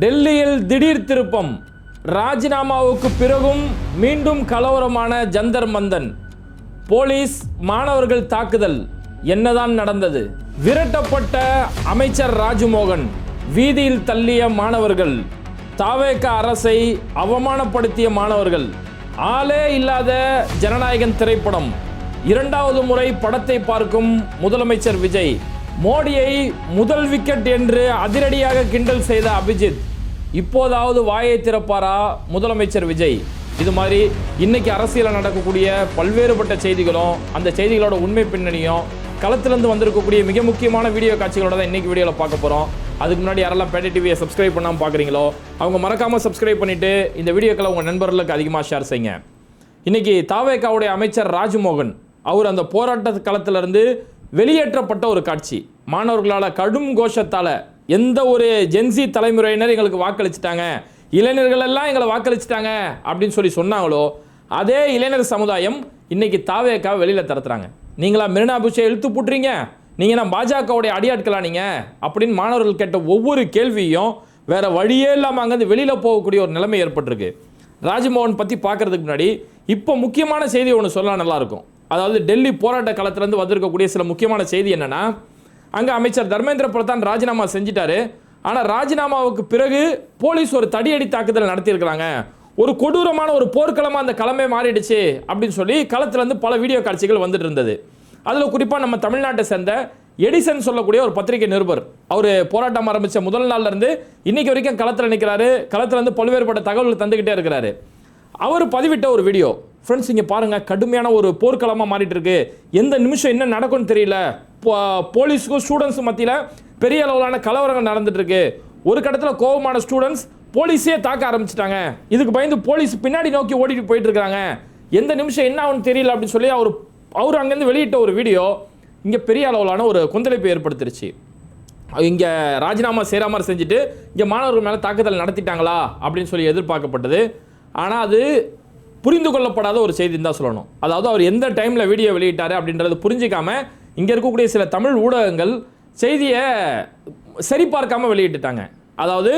டெல்லியில் திடீர் திருப்பம். ராஜினாமாவுக்கு பிறகும் மீண்டும் கலவரமான ஜந்தர் மந்தன். போலீஸ் மாணவர்கள் தாக்குதல். என்னதான் நடந்தது? விரட்டப்பட்ட அமைச்சர் ராஜ்மோகன். வீதியில் தள்ளிய மாணவர்கள். தாவேக அரசை அவமானப்படுத்திய மாணவர்கள். ஆளே இல்லாத ஜனநாயகன் திரைப்படம். இரண்டாவது முறை படத்தை பார்க்கும் முதலமைச்சர் விஜய். மோடியை முதல் விக்கெட் என்று அதிரடியாக கிண்டல் செய்த அபிஜித். இப்போதாவது வாயை திறப்பாரா முதலமைச்சர் விஜய்? இது மாதிரி இன்னைக்கு அரசியலில் நடக்கக்கூடிய பல்வேறுபட்ட செய்திகளும் அந்த செய்திகளோட உண்மை பின்னணியும் களத்திலிருந்து வந்திருக்கக்கூடிய மிக முக்கியமான வீடியோ காட்சிகளோட தான் இன்னைக்கு வீடியோவில் பார்க்க போகிறோம். அதுக்கு முன்னாடி யாரெல்லாம் பேட்டை டிவியை சப்ஸ்கிரைப் பண்ணாமல் பார்க்குறீங்களோ அவங்க மறக்காமல் சப்ஸ்கிரைப் பண்ணிவிட்டு இந்த வீடியோக்களை உங்கள் நண்பர்களுக்கு அதிகமாக ஷேர் செய்யுங்க. இன்னைக்கு தாவேகாவுடைய அமைச்சர் ராஜ்மோகன் அவர் அந்த போராட்ட களத்திலிருந்து வெளியேற்றப்பட்ட ஒரு காட்சி. மாணவர்களால் கடும் கோஷத்தால் எந்த ஒரு ஜென்சி தலைமுறையினர் எங்களுக்கு வாக்களிச்சிட்டாங்க, இளைஞர்கள் எல்லாம் எங்களை வாக்களிச்சிட்டாங்க அப்படின்னு சொல்லி சொன்னாங்களோ அதே இளைஞர் சமுதாயம் இன்னைக்கு தாவேகா வெளியில் தரத்துறாங்க. நீங்களா மெரினா பீச்சை இழுத்து போட்டுறீங்க, நீங்கள் நான் பாஜகவுடைய அடியாட்களா நீங்கள் அப்படின்னு மாணவர்கள் கேட்ட ஒவ்வொரு கேள்வியும் வேற வழியே இல்லாமல் அங்கேருந்து வெளியில் போகக்கூடிய ஒரு நிலைமை ஏற்பட்டிருக்கு. ராஜ்மோகன் பற்றி பார்க்கறதுக்கு முன்னாடி இப்போ முக்கியமான செய்தி ஒன்று சொல்லலாம், நல்லாயிருக்கும். அதாவது டெல்லி போராட்ட களத்திலேருந்து வந்திருக்கக்கூடிய சில முக்கியமான செய்தி என்னென்னா, அங்கே அமைச்சர் தர்மேந்திர பிரதான் ராஜினாமா செஞ்சிட்டாரு. ஆனால் ராஜினாமாவுக்கு பிறகு போலீஸ் ஒரு தடியடி தாக்குதல் நடத்தியிருக்கிறாங்க. ஒரு கொடூரமான ஒரு போர்க்களமாக அந்த களமே மாறிடுச்சு அப்படின்னு சொல்லி களத்திலேருந்து பல வீடியோ காட்சிகள் வந்துட்டு இருந்தது. அதில் குறிப்பாக நம்ம தமிழ்நாட்டை சேர்ந்த எடிசன் சொல்லக்கூடிய ஒரு பத்திரிகை நிருபர், அவர் போராட்டம் ஆரம்பித்த முதல் நாள்லேருந்து இன்னைக்கு வரைக்கும் களத்தில் நிற்கிறாரு. களத்திலேருந்து பல்வேறுபட்ட தகவல்கள் தந்துக்கிட்டே இருக்கிறாரு. அவர் பதிவிட்ட ஒரு வீடியோ. ஃப்ரெண்ட்ஸ், இங்கே பாருங்கள், கடுமையான ஒரு போர்க்களமாக மாறிட்டு இருக்கு. எந்த நிமிஷம் என்ன நடக்கும்னு தெரியல. போலீஸுக்கும் ஸ்டூடெண்ட்ஸும் மத்தியில் பெரிய அளவிலான கலவரங்கள் நடந்துட்டு இருக்கு. ஒரு கட்டத்தில் கோபமான ஸ்டூடெண்ட்ஸ் போலீஸே தாக்க ஆரம்பிச்சிட்டாங்க. இதுக்கு பயந்து போலீஸ் பின்னாடி நோக்கி ஓடிட்டு போயிட்டு இருக்காங்க. எந்த நிமிஷம் என்ன ஆகும்னு தெரியல அப்படின்னு சொல்லி அவர் அங்கேருந்து வெளியிட்ட ஒரு வீடியோ இங்கே பெரிய அளவிலான ஒரு கொந்தளிப்பை ஏற்படுத்திருச்சு. இங்கே ராஜினாமா செய்கிற மாதிரி செஞ்சுட்டு இங்கே மாணவர்கள் மேலே தாக்குதல் நடத்திட்டாங்களா அப்படின்னு சொல்லி எதிர்பார்க்கப்பட்டது. ஆனால் அது புரிந்து கொள்ளப்படாத ஒரு செய்தின்னு தான் சொல்லணும். அதாவது அவர் எந்த டைமில் வீடியோ வெளியிட்டார் அப்படின்றது புரிஞ்சிக்காம இங்கே இருக்கக்கூடிய சில தமிழ் ஊடகங்கள் செய்தியை சரிபார்க்காமல் வெளியிட்டுட்டாங்க. அதாவது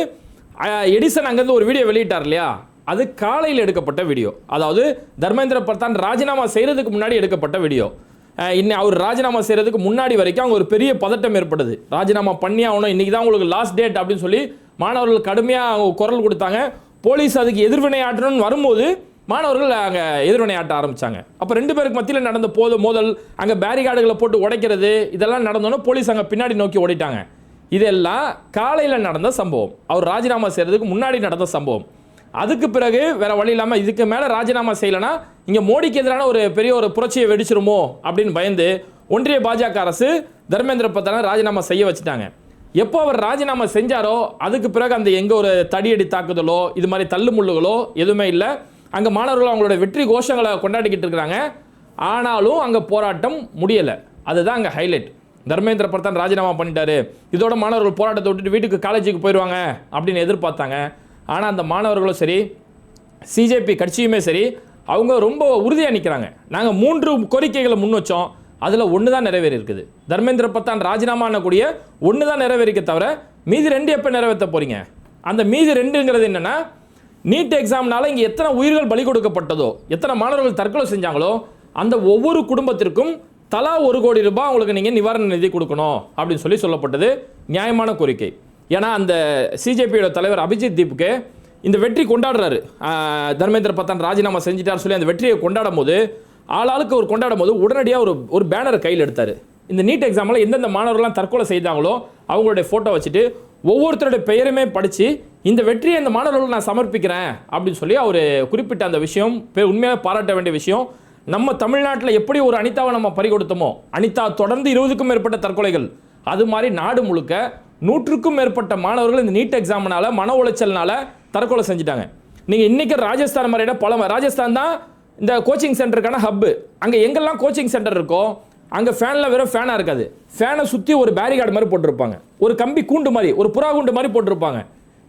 எடிசன் அங்கேருந்து ஒரு வீடியோ வெளியிட்டார் இல்லையா, அது காலையில் எடுக்கப்பட்ட வீடியோ. அதாவது தர்மேந்திர பிரதான் ராஜினாமா செய்கிறதுக்கு முன்னாடி எடுக்கப்பட்ட வீடியோ. இன்னும் அவர் ராஜினாமா செய்கிறதுக்கு முன்னாடி வரைக்கும் அவங்க ஒரு பெரிய பதட்டம் ஏற்படுது. ராஜினாமா பண்ணி ஆகணும், இன்றைக்கி தான் உங்களுக்கு லாஸ்ட் டேட் அப்படின்னு சொல்லி மாணவர்கள் கடுமையாக அவங்க குரல் கொடுத்தாங்க. போலீஸ் அதுக்கு எதிர்வினை ஆற்றணும்னு வரும்போது மாணவர்கள் அங்கே எதிர்வினை ஆட்ட ஆரம்பித்தாங்க. அப்போ ரெண்டு பேருக்கு மத்தியில் நடந்த மோதல், அங்கே பேரிகார்டுகளை போட்டு உடைக்கிறது, இதெல்லாம் நடந்தோன்னே போலீஸ் அங்கே பின்னாடி நோக்கி ஓடிட்டாங்க. இதெல்லாம் காலையில் நடந்த சம்பவம். அவர் ராஜினாமா செய்கிறதுக்கு முன்னாடி நடந்த சம்பவம். அதுக்கு பிறகு வேற வழி இல்லாமல் இதுக்கு மேலே ராஜினாமா செய்யலைன்னா இங்கே மோடிக்கு எதிரான ஒரு பெரிய ஒரு புரட்சியை வெடிச்சிருமோ அப்படின்னு பயந்து ஒன்றிய பாஜக அரசு தர்மேந்திர பிரதானை ராஜினாமா செய்ய வச்சுட்டாங்க. எப்போ அவர் ராஜினாமா செஞ்சாரோ அதுக்கு பிறகு அந்த எங்கே ஒரு தடியடி தாக்குதலோ இது மாதிரி தள்ளுமுள்ளுகளோ எதுவுமே இல்லை. அங்கே மாணவர்கள் அவங்களோட வெற்றி கோஷங்களை கொண்டாடிக்கிட்டு இருக்கிறாங்க. ஆனாலும் அங்கே போராட்டம் முடியலை. அதுதான் அங்கே ஹைலைட். தர்மேந்திர பிரதான் ராஜினாமா பண்ணிட்டாரு, இதோட மாணவர்கள் போராட்டத்தை விட்டுட்டு வீட்டுக்கு காலேஜுக்கு போயிடுவாங்க அப்படின்னு எதிர்பார்த்தாங்க. ஆனால் அந்த மாணவர்களும் சரி, சிஜேபி கட்சியுமே சரி, அவங்க ரொம்ப உறுதியாக நிற்கிறாங்க. நாங்கள் 3 கோரிக்கைகளை முன் வச்சோம், அதில் ஒன்று தான் நிறைவேறி இருக்குது. தர்மேந்திர பிரதான் ராஜினாமா பண்ணக்கூடிய ஒன்று தான் நிறைவேறிக்க தவிர மீதி 2 எப்போ நிறைவேற்ற போகிறீங்க? அந்த மீதி 2ங்கிறது என்னென்னா, நீட் எக்ஸாம்னால இங்கே எத்தனை உயிர்கள் பலி கொடுக்கப்பட்டதோ, எத்தனை மாணவர்கள் தற்கொலை செஞ்சாங்களோ அந்த ஒவ்வொரு குடும்பத்திற்கும் தலா 1 கோடி ரூபாய் அவங்களுக்கு நீங்கள் நிவாரண நிதி கொடுக்கணும் அப்படின்னு சொல்லி சொல்லப்பட்டது. நியாயமான கோரிக்கை. ஏன்னா அந்த சிஜேபியோட தலைவர் அபிஜித் தீப்புக்கு இந்த வெற்றி கொண்டாடுறாரு. தர்மேந்திர பிரதான் ராஜினாமா செஞ்சிட்டார் சொல்லி அந்த வெற்றியை கொண்டாடும் போது ஆளாளுக்கு ஒரு கொண்டாடும் போது உடனடியாக ஒரு பேனர் கையில் எடுத்தார். இந்த நீட் எக்ஸாமில் எந்தெந்த மாணவர்கள்லாம் தற்கொலை செய்தாங்களோ அவங்களுடைய ஃபோட்டோ வச்சுட்டு ஒவ்வொருத்தருடைய பெயருமே படித்து இந்த வெற்றியை இந்த மாணவர்களுக்கு நான் சமர்ப்பிக்கிறேன் அப்படின்னு சொல்லி அவர் குறிப்பிட்ட அந்த விஷயம் உண்மையாக பாராட்ட வேண்டிய விஷயம். நம்ம தமிழ்நாட்டில் எப்படி ஒரு அனிதாவை நம்ம பறிகொடுத்தோமோ, அனிதா தொடர்ந்து 20க்கும் மேற்பட்ட தற்கொலைகள், அது மாதிரி நாடு முழுக்க 100க்கும் மேற்பட்ட மாணவர்கள் இந்த நீட் எக்ஸாம்னால மன உளைச்சல்னால தற்கொலை செஞ்சுட்டாங்க. நீங்கள் இன்றைக்கி ராஜஸ்தான் மாதிரியான ராஜஸ்தான் தான் இந்த கோச்சிங் சென்டருக்கான ஹப்பு. அங்கே எங்கெல்லாம் கோச்சிங் சென்டர் இருக்கோ அங்கே ஃபேனில் வெறும் ஃபேனாக இருக்காது, ஃபேனை சுற்றி ஒரு பேரிகார்டு மாதிரி போட்டிருப்பாங்க, ஒரு கம்பி கூண்டு மாதிரி, ஒரு புறா கூண்டு மாதிரி போட்டிருப்பாங்க.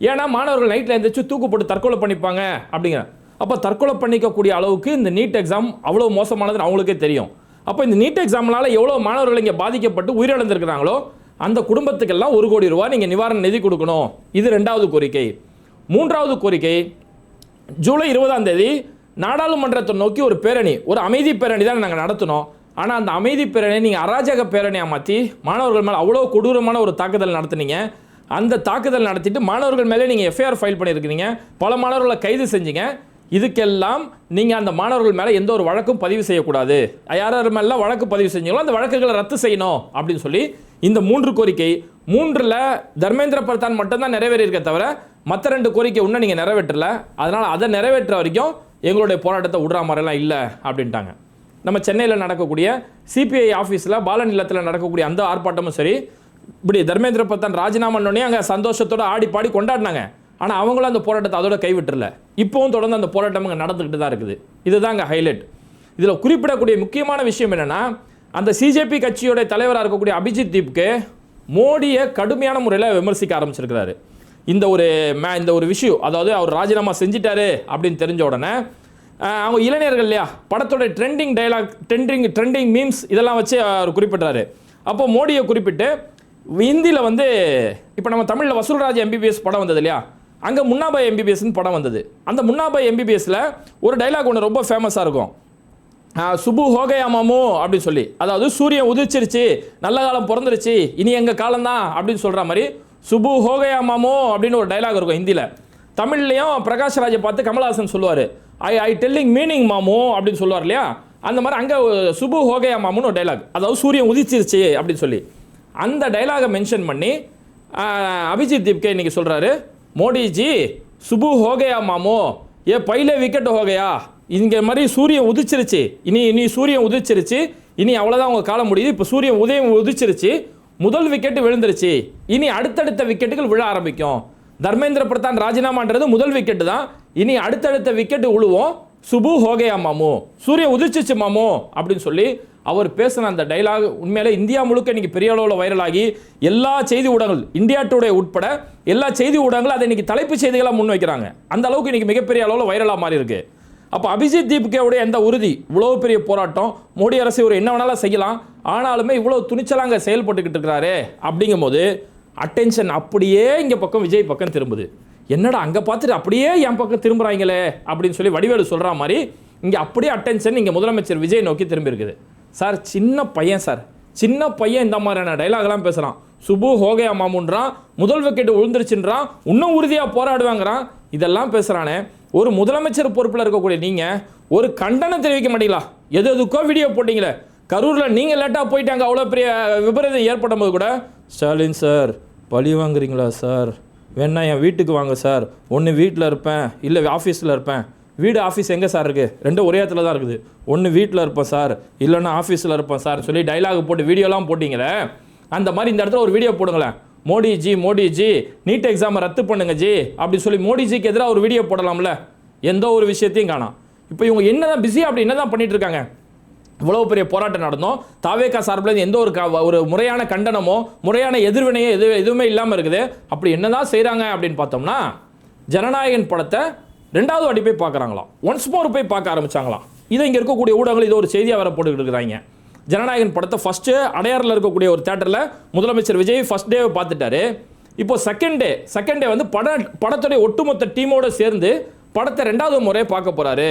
ஏன்னா மாணவர்கள் நைட்டில் எழுந்திரிச்சு தூக்கு போட்டு தற்கொலை பண்ணிப்பாங்க அப்படிங்கிற. அப்போ தற்கொலை பண்ணிக்கக்கூடிய அளவுக்கு இந்த நீட் எக்ஸாம் அவ்வளோ மோசமானதுன்னு அவங்களுக்கே தெரியும். அப்போ இந்த நீட் எக்ஸாம்னால எவ்வளோ மாணவர்கள் இங்கே பாதிக்கப்பட்டு உயிரிழந்திருக்கிறாங்களோ அந்த குடும்பத்துக்கெல்லாம் 1 கோடி ரூபாய் நீங்கள் நிவாரண நிதி கொடுக்கணும். இது 2வது கோரிக்கை. 3வது கோரிக்கை, ஜூலை 20ஆம் தேதி நாடாளுமன்றத்தை நோக்கி ஒரு பேரணி, ஒரு அமைதி பேரணி தான் நாங்கள் நடத்தினோம். ஆனால் அந்த அமைதி பேரணி நீங்கள் அராஜக பேரணியாக மாற்றி மாணவர்கள் மேலே அவ்வளோ கொடூரமான ஒரு தாக்குதல் நடத்துனீங்க. அந்த தாக்குதல் நடத்திட்டு மாணவர்கள் மேலே நீங்கள் எஃப்ஐஆர் ஃபைல் பண்ணியிருக்கிறீங்க, பல மாணவர்களை கைது செஞ்சீங்க. இதுக்கெல்லாம் நீங்கள் அந்த மாணவர்கள் மேலே எந்த ஒரு வழக்கும் பதிவு செய்யக்கூடாது, யார் மேலாம் வழக்கு பதிவு செஞ்சீங்களோ அந்த வழக்குகளை ரத்து செய்யணும் அப்படின்னு சொல்லி இந்த 3 கோரிக்கை, 3ல் தர்மேந்திர பிரதான் மட்டும்தான் நிறைவேறியிருக்க தவிர மற்ற 2 கோரிக்கை இன்னும் நீங்கள் நிறைவேற்றல. அதனால் அதை நிறைவேற்ற வரைக்கும் எங்களுடைய போராட்டத்தை விடுற மாதிரிலாம் இல்லை அப்படின்ட்டாங்க. நம்ம சென்னையில் நடக்கக்கூடிய சிபிஐ ஆஃபீஸில் பாலன் இல்லத்தில் நடக்கக்கூடிய அந்த ஆர்ப்பாட்டமும் சரி, இப்படி தர்மேந்திர பிரதான் ராஜினாமானோடனே அங்கே சந்தோஷத்தோடு ஆடி பாடி கொண்டாடினாங்க. ஆனால் அவங்களும் அந்த போராட்டத்தை அதோட கைவிட்டுறல. இப்போவும் தொடர்ந்து அந்த போராட்டம் அங்கே நடந்துக்கிட்டு தான் இருக்குது. இதுதான் அங்கே ஹைலைட். இதில் குறிப்பிடக்கூடிய முக்கியமான விஷயம் என்னென்னா, அந்த சிஜேபி கட்சியோட தலைவராக இருக்கக்கூடிய அபிஜித் தீப்க்கு மோடியை கடுமையான முறையில் விமர்சிக்க ஆரம்பிச்சிருக்கிறாரு. இந்த ஒரு விஷயம், அதாவது அவர் ராஜினாமா செஞ்சிட்டாரு அப்படின்னு தெரிஞ்ச உடனே அவங்க இளைஞர்கள் இல்லையா, படத்தோட ட்ரெண்டிங் டைலாக், ட்ரெண்டிங் மீம்ஸ் இதெல்லாம் வச்சு அவர் குறிப்பிட்டாரு. அப்போ மோடியை குறிப்பிட்டு ஹிந்தியில் வந்து இப்போ நம்ம தமிழில் வசூல்ராஜ் எம்பிபிஎஸ் படம் வந்தது இல்லையா, அங்கே முன்னாபாய் எம்பிபிஎஸ்ன்னு படம் வந்தது. அந்த முன்னாபாய் எம்பிபிஎஸ்ல ஒரு டைலாக் ஒன்று ரொம்ப ஃபேமஸாக இருக்கும், சுபு ஹோகயா மாமு அப்படின்னு சொல்லி, அதாவது சூரியன் உதிச்சிருச்சு, நல்ல காலம் பிறந்துருச்சு, இனி எங்கள் காலம்தான் அப்படின்னு சொல்கிற மாதிரி சுபு ஹோகயா மாமு அப்படின்னு ஒரு டைலாக் இருக்கும் ஹிந்தியில். தமிழ்லையும் பிரகாஷ் ராஜை பார்த்து கமல்ஹாசன் சொல்லுவார், ஐ டெல்லிங் மீனிங் மாமு அப்படின்னு சொல்லுவார் இல்லையா. அந்த மாதிரி அங்கே சுபு ஹோகயா மாமுன்னு ஒரு டைலாக், அதாவது சூரியன் உதிச்சிருச்சு அப்படின்னு சொல்லி அந்த டைலாகை மென்ஷன் பண்ணி அபிஜித் தீப்கே இன்னைக்கு சொல்கிறாரு, மோடிஜி சுபு ஹோகயா மாமோ, ஏ பைலே விக்கெட் ஹோகயா, இங்கே மாதிரி சூரியன் உதிச்சிருச்சு, இனி சூரியன் உதிச்சிருச்சு, இனி அவ்வளோதான் உங்கள் காலம் முடியுது, இப்போ சூரியன் உதிச்சிருச்சு, முதல் விக்கெட்டு விழுந்துருச்சு, இனி அடுத்தடுத்த விக்கெட்டுகள் விழ ஆரம்பிக்கும். தர்மேந்திர பிரதான் ராஜினாமான்றது முதல் விக்கெட்டு தான், இனி அடுத்தடுத்த விக்கெட்டு விழுவோம், சுபு ஹோகயா மாமோ, சூரியன் உதிச்சிச்சு மாமோ அப்படின்னு சொல்லி அவர் பேசின அந்த டைலாக் உண்மையிலே இந்தியா முழுக்க இன்னைக்கு பெரிய அளவில் வைரலாகி எல்லா செய்தி ஊடகங்கள், இந்தியா டுடே உட்பட எல்லா செய்தி ஊடகங்களும் அதை இன்னைக்கு தலைப்பு செய்திகளாக முன்வைக்கிறாங்க. அந்த அளவுக்கு இன்னைக்கு மிகப்பெரிய அளவில் வைரலாக மாறி இருக்கு. அப்போ அபிஜித் தீப்கேவுடைய எந்த உறுதி, இவ்வளோ பெரிய போராட்டம், மோடி அரசு ஒரு என்ன வேணாலும் செய்யலாம், ஆனாலுமே இவ்வளோ துணிச்சலாக அங்கே செயல்பட்டுக்கிட்டு இருக்கிறாரு அப்படிங்கும் போது அட்டென்ஷன் அப்படியே இங்கே பக்கம் விஜய் பக்கம் திரும்புது. என்னடா அங்கே பார்த்துட்டு அப்படியே என் பக்கம் திரும்புகிறாங்களே அப்படின்னு சொல்லி வடிவேலு சொல்கிற மாதிரி இங்கே அப்படியே அட்டென்ஷன் இங்கே முதலமைச்சர் விஜய் நோக்கி திரும்பி இருக்குது. சார் சின்ன பையன் இந்த மாதிரியான டைலாக்லாம் பேசுகிறான், சுபு ஹோகயா மாமுன்றான், முதல் விக்கெட் விழுந்துருச்சுன்றான், இன்னும் உறுதியாக போராடுவாங்கிறான், இதெல்லாம் பேசுகிறானே. ஒரு முதலமைச்சர் பொறுப்பில் இருக்கக்கூடிய நீங்கள் ஒரு கண்டனம் தெரிவிக்க மாட்டீங்களா? எதுக்கோ வீடியோ போட்டிங்களே, கரூரில் நீங்கள் லேட்டாக போயிட்டாங்க, அவ்வளோ பெரிய விபரீதம் ஏற்படும் போது கூட ஸ்டாலின் சார் பழி வாங்குறீங்களா சார், வேணா என் வீட்டுக்கு வாங்க சார், ஒன்று வீட்டில் இருப்பேன் இல்லை ஆஃபீஸில் இருப்பேன், வீடு ஆஃபீஸ் எங்கே சார் இருக்குது, ரெண்டும் ஒரே இடத்துல தான் இருக்குது, ஒன்று வீட்டில் இருப்பேன் சார் இல்லைன்னா ஆஃபீஸில் இருப்பேன் சார் சொல்லி டைலாக் போட்டு வீடியோலாம் போட்டிங்களே, அந்த மாதிரி இந்த இடத்துல ஒரு வீடியோ போடுங்களேன், மோடிஜி நீட் எக்ஸாமை ரத்து பண்ணுங்க ஜி அப்படின்னு சொல்லி மோடிஜிக்கு எதிராக ஒரு வீடியோ போடலாம்ல. எந்த ஒரு விஷயத்தையும் காணோம். இப்போ இவங்க என்னதான் பிஸி அப்படி என்னதான் பண்ணிட்டு இருக்காங்க? இவ்வளோ பெரிய போராட்டம் நடந்தோம், தாவேகா சார்பில் எந்த ஒரு முறையான கண்டனமோ முறையான எதிர்வினையோ எதுவுமே இல்லாமல் இருக்குது. அப்படி என்னதான் செய்கிறாங்க அப்படின்னு பார்த்தோம்னா, ஜனநாயகன் படத்தை 2வது வாட்டி போய் பார்க்குறாங்களாம், ஒன்ஸ் மோர் போய் பார்க்க ஆரம்பிச்சாங்களாம். இதை இங்கே இருக்கக்கூடிய ஊடகங்கள் இது ஒரு செய்தியாக வர போட்டுக்கிட்டு இருக்கிறாங்க. ஜனநாயகன் படத்தை ஃபஸ்ட்டு அடையாறில் இருக்கக்கூடிய ஒரு தேட்டரில் முதலமைச்சர் விஜய் ஃபஸ்ட் டே பார்த்துட்டாரு. இப்போ செகண்ட் டே வந்து படத்துடைய ஒட்டுமொத்த டீமோடு சேர்ந்து படத்தை 2வது முறையை பார்க்க போகிறாரு.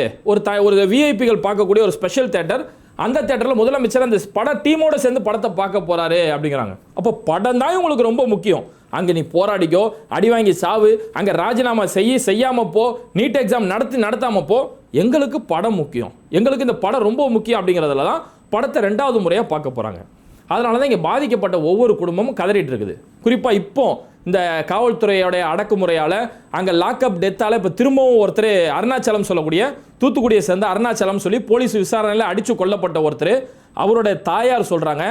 ஒரு விஐபிகள் பார்க்கக்கூடிய ஒரு ஸ்பெஷல் தேட்டர், அந்த தேட்டரில் முதலமைச்சர் அந்த பட டீமோடு சேர்ந்து படத்தை பார்க்க போகிறாரு அப்படிங்கிறாங்க. அப்போ படம் தான் உங்களுக்கு ரொம்ப முக்கியம். அங்கே நீ போராடிக்கோ, அடி வாங்கி சாவு, அங்கே ராஜினாமா செய்யாமல் போ, நீட் எக்ஸாம் நடத்தாமல் போ, எங்களுக்கு படம் முக்கியம், எங்களுக்கு இந்த படம் ரொம்ப முக்கியம் அப்படிங்கிறதுல தான் படத்தை 2வது முறையாக பார்க்க போகிறாங்க. அதனால தான் இங்கே பாதிக்கப்பட்ட ஒவ்வொரு குடும்பமும் கதறிட்டு இருக்குது. குறிப்பாக இப்போ இந்த காவல்துறையோடைய அடக்குமுறையால் அங்கே லாக்அப் டெத்தால் இப்போ திரும்பவும் ஒருத்தர் அருணாச்சலம் சொல்லக்கூடிய தூத்துக்குடியை சேர்ந்த அருணாச்சலம் சொல்லி போலீஸ் விசாரணையில் அடித்து கொல்லப்பட்ட ஒருத்தர், அவருடைய தாயார் சொல்கிறாங்க,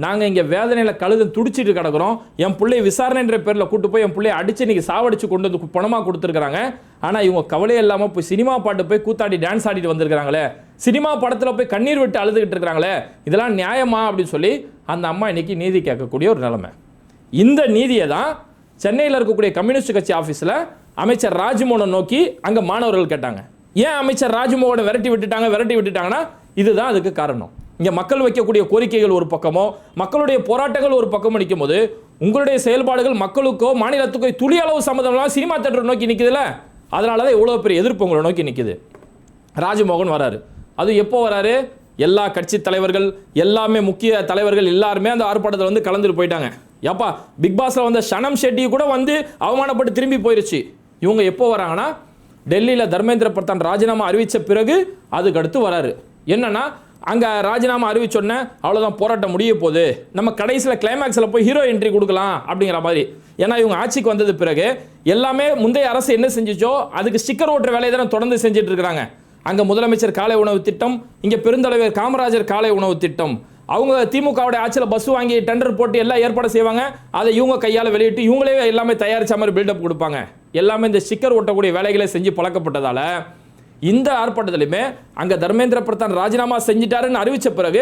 நாங்கள் இங்கே வேதனையில் கழுது துடிச்சிட்டு கிடக்கிறோம், என் பிள்ளையை விசாரணைன்ற பேரில் கூட்டு போய் என் பிள்ளையை அடித்து இன்றைக்கி சாவடிச்சு கொண்டு வந்து பணமாக கொடுத்துருக்குறாங்க. ஆனால் இவங்க கவலையே இல்லாமல் போய் சினிமா பாட்டு போய் கூத்தாடி டான்ஸ் ஆடிட்டு வந்திருக்கிறாங்களே, சினிமா படத்தில் போய் கண்ணீர் விட்டு அழுதுகிட்டு இருக்கிறாங்களே, இதெல்லாம் நியாயமா அப்படின்னு சொல்லி அந்த அம்மா இன்றைக்கி நீதி கேட்கக்கூடிய ஒரு நிலைமை. இந்த நீதியை தான் சென்னையில் இருக்கக்கூடிய கம்யூனிஸ்ட் கட்சி ஆஃபீஸில் அமைச்சர் ராஜ்மோகனை நோக்கி அங்கே மாணவர்கள் கேட்டாங்க. ஏன் அமைச்சர் ராஜ்மோகனை விரட்டி விட்டுட்டாங்கன்னா இதுதான் அதுக்கு காரணம். இங்கே மக்கள் வைக்கக்கூடிய கோரிக்கைகள் ஒரு பக்கமோ மக்களுடைய போராட்டங்கள் ஒரு பக்கம் நிற்கும் போது உங்களுடைய செயல்பாடுகள் மக்களுக்கோ மாநிலத்துக்கோ துளி அளவு சம்மந்தமாக சினிமா தேட்டரை நோக்கி நிற்குதுல்ல, அதனால தான் இவ்வளோ பெரிய எதிர்ப்பு உங்களை நோக்கி நிற்குது. ராஜ்மோகன் வராரு. அது எப்போ வராரு? எல்லா கட்சி தலைவர்கள் எல்லாமே முக்கிய தலைவர்கள் எல்லாருமே அந்த ஆர்ப்பாட்டத்தில் வந்து கலந்துட்டு போயிட்டாங்க. ஏப்பா பிக் பாஸில் வந்த சனம் ஷெட்டி கூட வந்து அவமானப்பட்டு திரும்பி போயிருச்சு. இவங்க எப்போ வராங்கன்னா டெல்லியில் தர்மேந்திர பிரதான் ராஜினாமா அறிவித்த பிறகு அதுக்கு அடுத்து வராரு. என்னன்னா அங்கே ராஜினாமா அறிவிச்சோன்னே அவ்வளோதான், போராட்டம் முடிய போகுது, நம்ம கடைசியில் கிளைமேக்ஸில் போய் ஹீரோ என்ட்ரி கொடுக்கலாம் அப்படிங்கிற மாதிரி. ஏன்னா இவங்க ஆட்சிக்கு வந்தது பிறகு எல்லாமே முந்தைய அரசு என்ன செஞ்சிச்சோ அதுக்கு ஸ்டிக்கர் ஓட்டுற வேலையை தானே தொடர்ந்து செஞ்சுட்டு இருக்கிறாங்க. அங்கே முதலமைச்சர் காலை உணவு திட்டம், இங்கே பெருந்தலைவர் காமராஜர் காலை உணவு திட்டம். அவங்க திமுகவுடைய ஆட்சியில் பஸ் வாங்கி டெண்டர் போட்டு எல்லாம் ஏற்பாடு செய்வாங்க. அதை இவங்க கையால் வெளியிட்டு இவங்களே எல்லாமே தயாரித்த மாதிரி பில்டப் கொடுப்பாங்க. எல்லாமே இந்த ஸ்டிக்கர் ஓட்டக்கூடிய வேலைகளை செஞ்சு பழக்கப்பட்டதால இந்த ஆர்ப்பாட்டத்திலுமே அங்கே தர்மேந்திர பிரதான் ராஜினாமா செஞ்சிட்டாருன்னு அறிவித்த பிறகு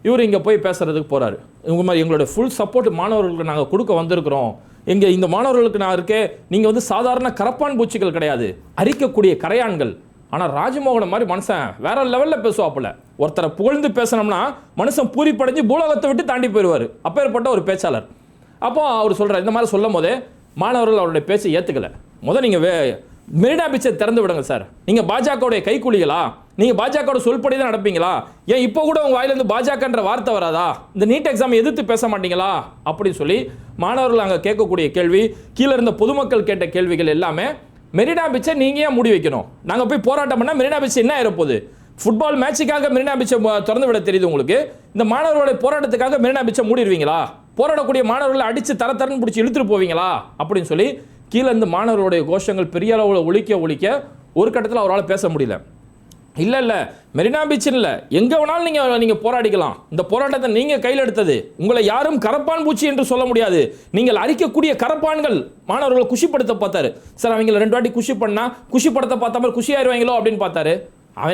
இவர் இங்கே போய் பேசுறதுக்கு போகிறாரு. இவங்க மாதிரி எங்களோட ஃபுல் சப்போர்ட் மாணவர்களுக்கு நாங்கள் கொடுக்க வந்திருக்கிறோம். இந்த மாணவர்களுக்கு நான் இருக்கேன், நீங்கள் வந்து சாதாரண கரப்பான் பூச்சிகள் கிடையாது, அரிக்கக்கூடிய கரையான்கள். ஆனால் ராஜ்மோகன் மாதிரி மனுஷன் வேற லெவலில் பேசுவாப்புல. ஒருத்தரை புகழ்ந்து பேசணும்னா மனுஷன் பூரிப்படைஞ்சு பூலோகத்தை விட்டு தாண்டி போயிடுவார். அப்பேற்பட்ட ஒரு பேச்சாளர். அப்போ அவர் சொல்கிறார், இந்த மாதிரி சொல்லும் போதே மாணவர்கள் அவருடைய பேச்சை ஏற்றுக்கல. நீங்கள் மெரினா பீச்சை திறந்து விடுங்க சார், நீங்கள் பாஜகவுடைய கைக்கூலிகளா, நீங்கள் பாஜகவோட சொல்படி தான் நடப்பீங்களா, ஏன் இப்போ கூட உங்கள் வாயிலிருந்து பாஜகன்ற வார்த்தை வராதா, இந்த நீட் எக்ஸாம் எதிர்த்து பேச மாட்டீங்களா அப்படின்னு சொல்லி மாணவர்கள் அங்கே கேட்கக்கூடிய கேள்வி, கீழே இருந்த பொதுமக்கள் கேட்ட கேள்விகள் எல்லாமே மெரினா பீச்சை நீங்கள் ஏன் மூடி வைக்கணும், நாங்கள் போய் போராட்டம் பண்ணால் மெரினா பீச் என்ன ஆயிரப்போகுது, ஃபுட்பால் மேட்சுக்காக மெரினா பீச்சை திறந்து விட தெரியுது உங்களுக்கு, இந்த மாணவர்களுடைய போராட்டத்துக்காக மெரினா பீச்சை மூடிடுவீங்களா, போராடக்கூடிய மாணவர்களை அடித்து தரன்னு பிடிச்சி இழுத்துட்டு போவீங்களா அப்படின்னு சொல்லி கீழே இருந்து மாணவர்களுடைய கோஷங்கள் பெரிய அளவில் ஒழிக்க ஒரு கட்டத்தில் அவரால் பேச முடியல. இல்லை மெரினா பீச்சில் இல்லை, எங்கே வேணாலும் நீங்கள் போராடிக்கலாம், இந்த போராட்டத்தை நீங்கள் கையில் எடுத்தது, உங்களை யாரும் கரப்பான் பூச்சி என்று சொல்ல முடியாது, நீங்கள் அரிக்கக்கூடிய கரப்பான்கள். மாணவர்களை குஷிப்படுத்த பார்த்தாரு சார், அவங்கள 2 வாட்டி குஷி பண்ணா குஷிப்படுத்த பார்த்த மாதிரி குஷி ஆயிடுவாங்களோ அப்படின்னு பார்த்தாரு.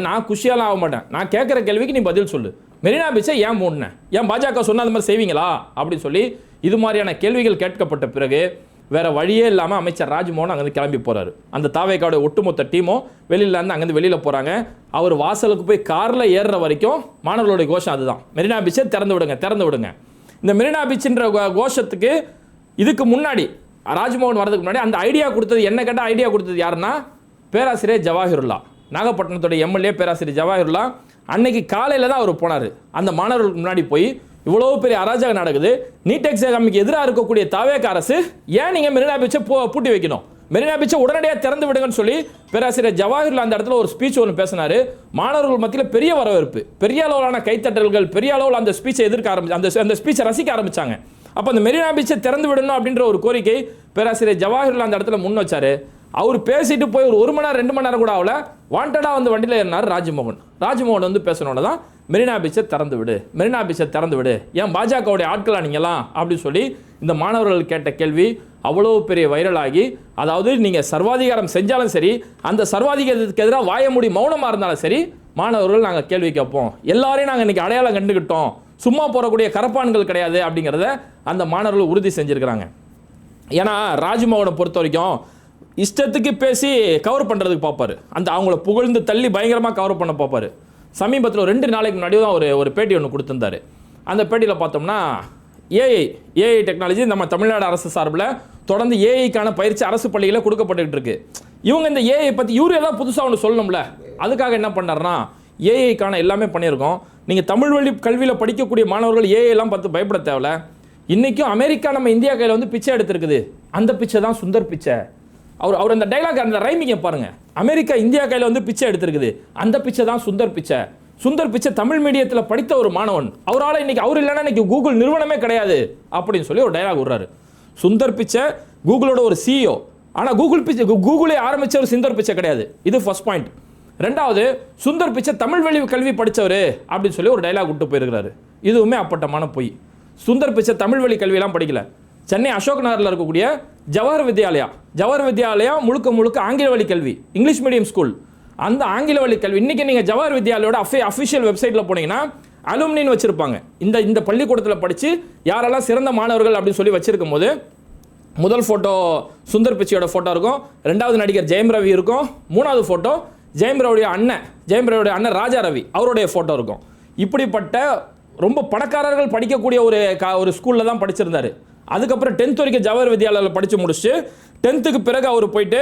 நான் குஷியாலாம் ஆக மாட்டேன், நான் கேட்குற கேள்விக்கு நீ பதில் சொல்லு, மெரினா பீச்சை ஏன் மூடினேன், ஏன் பாஜக சொன்ன அந்த மாதிரி செய்வீங்களா அப்படின்னு சொல்லி இது மாதிரியான கேள்விகள் கேட்கப்பட்ட பிறகு வேற வழியே இல்லாமல் அமைச்சர் ராஜ்மோகன் அங்கேருந்து கிளம்பி போகிறாரு. அந்த தாவேக்காவுடைய ஒட்டுமொத்த டீமும் வெளியிலேருந்து அங்கேருந்து வெளியில் போகிறாங்க. அவர் வாசலுக்கு போய் காரில் ஏறுற வரைக்கும் மாணவர்களுடைய கோஷம் அதுதான், மெரினா பீச்சை திறந்து விடுங்க. இந்த மெரினா பீச்சுன்ற கோஷத்துக்கு இதுக்கு முன்னாடி ராஜ்மோகன் வரதுக்கு முன்னாடி அந்த ஐடியா கொடுத்தது, என்ன கேட்டால் ஐடியா கொடுத்தது யாருன்னா பேராசிரியர் ஜவாஹிருல்லா, நாகப்பட்டினத்துடைய எம்எல்ஏ பேராசிரியர் ஜவாஹிருல்லா. அன்னைக்கு காலையில் தான் அவர் போனார். அந்த மாணவர்களுக்கு முன்னாடி போய் இவ்வளோ பெரிய அராஜகம் நடக்குது, நீட் எக்ஸாமுக்கு எதிராக இருக்கக்கூடிய தாவேக அரசு ஏன் நீங்கள் மெரினா பீச்சை பூட்டி வைக்கணும், மெரினா பீச்சை உடனடியாக திறந்து விடுங்கன்னு சொல்லி பேராசிரியர் ஜவாஹிருல்லா அந்த இடத்துல ஒரு ஸ்பீச் ஒன்று பேசினார். மாணவர்கள் மத்தியில் பெரிய வரவேற்பு, பெரிய அளவிலான கைத்தட்டல்கள், பெரிய அளவில் அந்த ஸ்பீச்சை எதிர்க்க ஆரம்பிச்சு அந்த ஸ்பீச்சை ரசிக்க ஆரம்பித்தாங்க. அப்போ அந்த மெரினா பீச்சை திறந்து விடணும் அப்படின்ற ஒரு கோரிக்கை பேராசிரியர் ஜவாஹிருல்லா அந்த இடத்துல முன் வச்சார். அவர் பேசிட்டு போய் ஒரு 1 மணி நேரம் 2 மணி நேரம் கூட ஆகல, வாண்டடாக வந்து வண்டியில் ஏறினார் ராஜ்மோகன் வந்து பேசணுன்னு தான் மெரினா பீச்சை திறந்து விடு, ஏன் பாஜகவுடைய ஆட்களா நீங்களாம் அப்படின்னு சொல்லி இந்த மாணவர்கள் கேட்ட கேள்வி அவ்வளோ பெரிய வைரலாகி, அதாவது நீங்கள் சர்வாதிகாரம் செஞ்சாலும் சரி, அந்த சர்வாதிகாரத்துக்கு எதிராக வாய மூடி மௌனமாக இருந்தாலும் சரி, மாணவர்கள் நாங்கள் கேள்வி கேட்போம், எல்லாரையும் நாங்கள் இன்றைக்கி அடையாளம் கண்டுக்கிட்டோம், சும்மா போகக்கூடிய கரப்பான்கள் கிடையாது அப்படிங்கிறத அந்த மாணவர்கள் உறுதி செஞ்சுருக்கிறாங்க. ஏன்னா ராஜ்மோகனை பொறுத்த வரைக்கும் இஷ்டத்துக்கு பேசி கவர் பண்ணுறதுக்கு பார்ப்பார், அந்த அவங்கள புகழ்ந்து தள்ளி பயங்கரமாக கவர் பண்ண பார்ப்பார். சமீபத்தில் 2 நாளைக்கு முன்னாடி தான் ஒரு பேட்டி ஒன்று கொடுத்துருந்தார். அந்த பேட்டியில் பார்த்தோம்னா ஏஐ டெக்னாலஜி நம்ம தமிழ்நாடு அரசு சார்பில் தொடர்ந்து ஏஐக்கான பயிற்சி அரசு பள்ளிகளில் கொடுக்கப்பட்டுக்கிட்டு இருக்கு. இவங்க இந்த ஏஐ பற்றி இவரு ஏதாவது புதுசாக ஒன்று சொல்லணும்ல, அதுக்காக என்ன பண்ணார்னா ஏஐக்கான எல்லாமே பண்ணியிருக்கோம். நீங்கள் தமிழ் வழி கல்வியில் படிக்கக்கூடிய மாணவர்கள் ஏஐலாம் பார்த்து பயப்பட தேவையில்ல. இன்றைக்கும் அமெரிக்கா நம்ம இந்தியா கையில் வந்து பிச்சை எடுத்துருக்குது, அந்த பிச்சை தான் சுந்தர் பிச்சை. அவர் அந்த டைலாக் அந்த ரைமிங்கை பாருங்க, அமெரிக்கா இந்தியா கையில் வந்து பிச்சை எடுத்திருக்குது, அந்த பிச்சை தான் சுந்தர் பிச்சை தமிழ் மீடியத்தில் படித்த ஒரு மாணவன், அவரால் இன்னைக்கு அவர் இல்லைன்னா இன்னைக்கு கூகுள் நிறுவனமே கிடையாது அப்படின்னு சொல்லி ஒரு டைலாக் விடுறாரு. சுந்தர் பிச்சை கூகுளோட ஒரு சிஇஓ, ஆனால் கூகுளே ஆரம்பித்த ஒரு சுந்தர் பிச்சை கிடையாது. இது ஃபர்ஸ்ட் பாயிண்ட். 2வது, சுந்தர் பிச்சை தமிழ் வழி கல்வி படித்தவர் அப்படின்னு சொல்லி ஒரு டைலாக் விட்டு போயிருக்கிறாரு. இதுவுமே அப்பட்டமான பொய். சுந்தர் பிச்சை தமிழ் வழி கல்வியெல்லாம் படிக்கல. சென்னை அசோக் நகரில் இருக்கக்கூடிய ஜவஹர் வித்யாலயா முழுக்க ஆங்கில வழி கல்வி, இங்கிலீஷ் மீடியம் ஸ்கூல். அந்த ஆங்கில வழி கல்வி இன்றைக்கி நீங்கள் ஜவஹர் வித்யாலயோட அஃபிஷியல் வெப்சைட்டில் போனீங்கன்னா அலுமினின்னு வச்சுருப்பாங்க. இந்த பள்ளிக்கூடத்தில் படித்து யாரெல்லாம் சிறந்த மாணவர்கள் அப்படின்னு சொல்லி வச்சுருக்கும் போது முதல் ஃபோட்டோ சுந்தர் பிச்சையோட ஃபோட்டோ இருக்கும், 2வது நடிகர் ஜெயம் ரவி இருக்கும், 3வது ஃபோட்டோ ஜெயம் ரவியுடைய அண்ணன் ராஜா ரவி அவருடைய ஃபோட்டோ இருக்கும். இப்படிப்பட்ட ரொம்ப பணக்காரர்கள் படிக்கக்கூடிய ஒரு ஸ்கூலில் தான் படிச்சிருந்தார். அதுக்கப்புறம் 10th வரைக்கும் ஜவஹர் வித்யாலயில் படித்து முடிச்சுட்டு 10th பிறகு அவர் போயிட்டு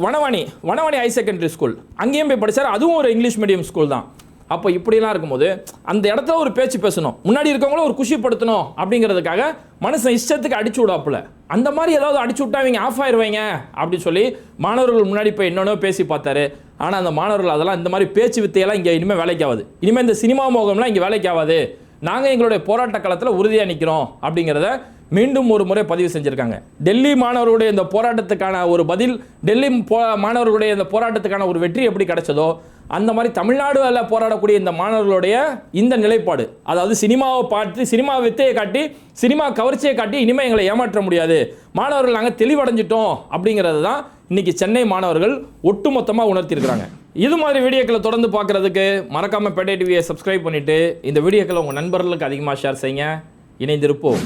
வனவாணி ஹை செகண்டரி ஸ்கூல் அங்கேயும் போய் படித்தார். அதுவும் ஒரு இங்கிலீஷ் மீடியம் ஸ்கூல் தான். அப்போ இப்படிலாம் இருக்கும்போது அந்த இடத்துல ஒரு பேச்சு பேசணும், முன்னாடி இருக்கவங்களும் ஒரு குஷிப்படுத்தணும் அப்படிங்கிறதுக்காக மனுஷன் இஷ்டத்துக்கு அடிச்சு விடாப்புல. அந்த மாதிரி ஏதாவது அடிச்சு விட்டா இவங்க ஆஃப் ஆயிடுவாங்க அப்படின்னு சொல்லி மாணவர்கள் முன்னாடி போய் என்னென்னோ பேசி பார்த்தாரு. ஆனால் அந்த மாணவர்கள் அதெல்லாம் இந்த மாதிரி பேச்சு வித்தையெல்லாம் இங்கே இனிமேல் வேலைக்காகாது, இனிமேல் இந்த சினிமா மோகம்லாம் இங்கே வேலைக்காகாது, நாங்கள் எங்களுடைய போராட்ட காலத்தில் உறுதியாக நிற்கிறோம் அப்படிங்கிறத மீண்டும் ஒரு முறை பதிவு செஞ்சுருக்காங்க. டெல்லி மாணவர்களுடைய இந்த போராட்டத்துக்கான ஒரு பதில், டெல்லி மாணவர்களுடைய இந்த போராட்டத்துக்கான ஒரு வெற்றி எப்படி கிடைச்சதோ அந்த மாதிரி தமிழ்நாடுல போராடக்கூடிய இந்த மாணவர்களுடைய இந்த நிலைப்பாடு, அதாவது சினிமாவை பார்த்து சினிமா வித்தையை காட்டி சினிமா கவர்ச்சியை காட்டி இனிமேல் எங்களை ஏமாற்ற முடியாது, மாணவர்கள் நாங்கள் தெளிவடைஞ்சிட்டோம் அப்படிங்கிறது தான் இன்னைக்கு சென்னை மாணவர்கள் ஒட்டுமொத்தமாக உணர்த்தியிருக்கிறாங்க. இது மாதிரி வீடியோக்களை தொடர்ந்து பார்க்குறதுக்கு மறக்காமல் பேட்டை டிவியை சப்ஸ்கிரைப் பண்ணிவிட்டு இந்த வீடியோக்களை உங்கள் நண்பர்களுக்கு அதிகமாக ஷேர் செய்யுங்க. இணைந்திருப்போம்.